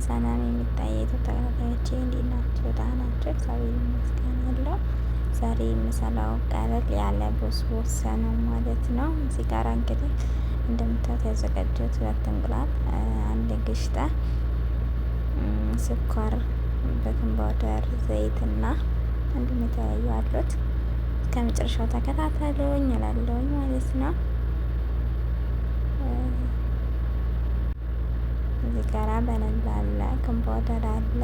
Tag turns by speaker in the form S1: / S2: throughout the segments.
S1: ሰላም የሚታየቱ ተከታታዮቼ እንዴት ናቸው? ደህና ናቸው? እግዚአብሔር ይመስገን አለው። ዛሬ የምሰራው ቀለል ያለ ቦስቦስ ነው ማለት ነው። እዚህ ጋር እንግዲህ እንደምታዩት ያዘጋጀሁት 2 እንቁላል፣ 1 ግሽጣ፣ ስኳር፣ ቤኪንግ ፓውደር፣ ዘይትና እንዲሁም የተለያዩ አሉት። ከመጨረሻው ተከታተሉኝ እላለሁኝ ማለት ነው። እዚህ ጋራ በነላ አለ፣ ቤኪንግ ፓውደር አለ።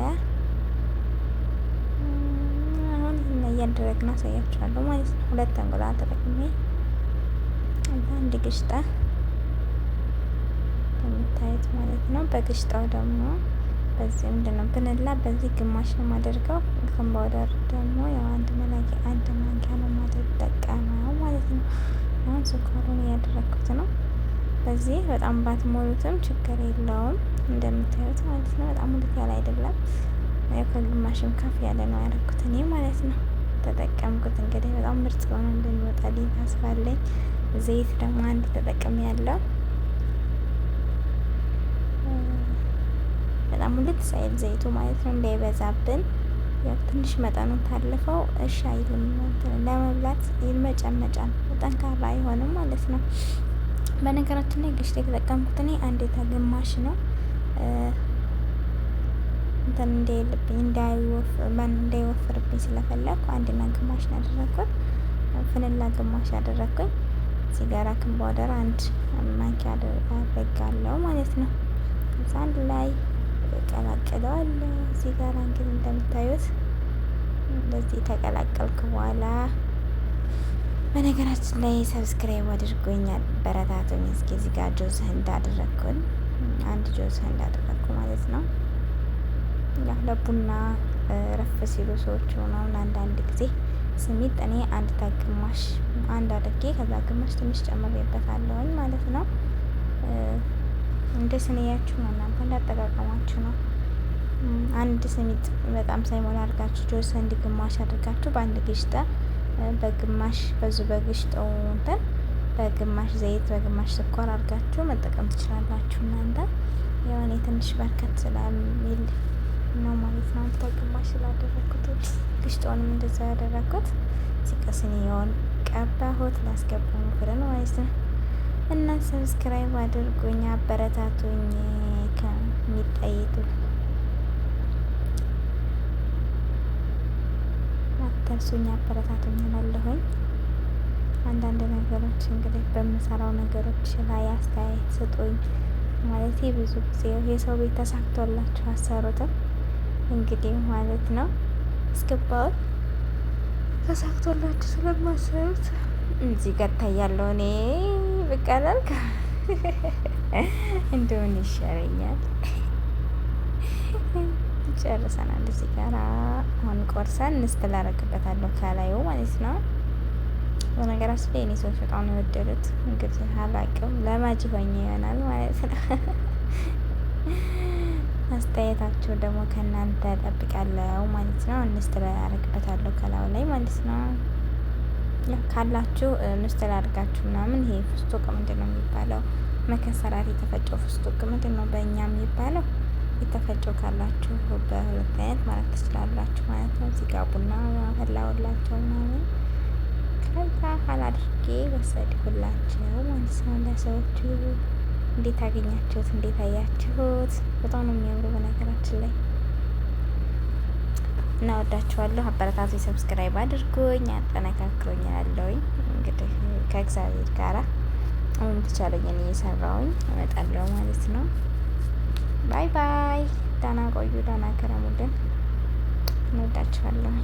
S1: አሁን ይሄን እያደረግን አሳያችኋለሁ ማለት ነው። 2 እንቁላል ተጠቅሜ 1 ግሽጣ የምታዩት ማለት ነው። በግሽጣው ደግሞ በዚህ ምንድነው ብንላ በዚህ ግማሽ ነው የማደርገው። ቤኪንግ ፓውደር ደግሞ ያው 1 ማንኪያ ነው የማጠቀመው ማለት ነው። አሁን ስኳሩን እያደረኩት ነው። በዚህ በጣም ባትሞሉትም ችግር የለውም እንደምታዩት ማለት ነው። በጣም ሙሉት ያለ አይደለም፣ ያው ከግማሽም ከፍ ያለ ነው ያደረኩት እኔ ማለት ነው። ተጠቀምኩት እንግዲህ በጣም ምርጥ ሆኖ እንደሚወጣልኝ ተስፋ አለኝ። ዘይት ደግሞ 1 ተጠቅሜ ያለው በጣም ሙሉት ሳይል ዘይቱ ማለት ነው እንዳይበዛብን። ያው ትንሽ መጠኑን ታልፈው እሺ አይልም ለመብላት ይመጨመጫል፣ ጠንካራ አይሆንም ማለት ነው። በነገራችን ላይ ግሽጣ የተጠቀምኩት እኔ 1 ግማሽ ነው። እንትን እንዳይወፍርብኝ ስለፈለኩ 1 ግማሽ ነው ያደረኩት። ፍንላ ግማሽ ያደረኩኝ። ሲጋራ ቤኪንግ ፓውደር 1 ማንኪያ አደርጋለሁ ማለት ነው። ከዛ አንድ ላይ ቀላቅለዋለሁ። እዚህ ጋር እንግዲህ እንደምታዩት እንደዚህ ተቀላቀልኩ በኋላ በነገራችን ላይ ሰብስክራይብ አድርጎኛል፣ በረታቱኝ። እስኪ እዚህ ጋር ጆዝ እንዳደረኩኝ 1 ጆዝ እንዳደረኩ ማለት ነው። ያው ለቡና ረፍ ሲሉ ሰዎች ሆነው አንዳንድ ጊዜ ስሚጥ እኔ 1 ግማሽ አድርጌ ከዛ ግማሽ ትንሽ ጨምሬበታለሁኝ ማለት ነው። እንደ ስንያችሁ ነው፣ እናንተ እንዳጠቃቀማችሁ ነው። 1 ስሚጥ በጣም ሳይሞላ አድርጋችሁ ጆዝ ግማሽ አድርጋችሁ በ1 ግሽጣ በግማሽ በግሽጣው እንትን በግማሽ ዘይት በግማሽ ስኳር አድርጋችሁ መጠቀም ትችላላችሁ እናንተ። ያው እኔ ትንሽ በርከት ስለሚል ነው ማለት ነው። ግማሽ ስላደረኩት ግሽጣውንም እንደዛ ያደረኩት ሲቀስኒውን ቀባሁት ላስገባው ፍረን ማለት ነው። እና ሰብስክራይብ አድርጉኝ፣ አበረታቱኝ። ከሚጠይቱ አትርሱኝ፣ አበረታቱኝ እላለሁኝ። አንዳንድ ነገሮች እንግዲህ በምሰራው ነገሮች ላይ አስተያየት ስጡኝ። ማለት ብዙ ጊዜ የሰው ቤት ተሳክቶላችሁ አሰሩትም እንግዲህ ማለት ነው። እስገባው ተሳክቶላችሁ ስለማሰሩት እዚህ ጋር ታያለው። እኔ ብቀላል እንደውን ይሻለኛል። ጨርሰናል። እዚህ ጋር አሁን ቆርሰን እንስት ላደርግበታለሁ ከላዩ ማለት ነው። በነገራችን ላይ እኔ ሰዎች በጣም ነው የወደዱት። እንግዲህ አላውቅም ለማጅ ሆኜ ይሆናል ማለት ነው። አስተያየታችሁ ደግሞ ከእናንተ እጠብቃለሁ ማለት ነው። እንስት ላደርግበታለሁ ከላዩ ላይ ማለት ነው። ያው ካላችሁ እንስት ላደርጋችሁ ምናምን ይሄ ፍስቶቅ ምንድን ነው የሚባለው? መከሰራት የተፈጨው ፍስቶቅ ምንድን ነው በእኛ የሚባለው? የተፈጨው ካላችሁ በ2 አይነት ማለት ትችላላችሁ ማለት ነው። እዚህ ጋር ቡና ፈላውላቸው ምናምን ከዛ አድርጌ ወሰድኩላቸው ማለት ነው። ለሰዎቹ እንዴት አገኛችሁት? እንዴት አያችሁት? በጣም ነው የሚያምሩ በነገራችን ላይ እና ወዳችኋለሁ። አበረታቱ፣ ሰብስክራይብ አድርጉኝ፣ አጠነካክሮኝ ያለውኝ እንግዲህ ከእግዚአብሔር ጋራ አሁን ተቻለኝን እየሰራውኝ እመጣለሁ ማለት ነው። ባይ ባይ። ዳና ቆዩ፣ ዳና ከረሙልን። እንወዳችኋለሁ።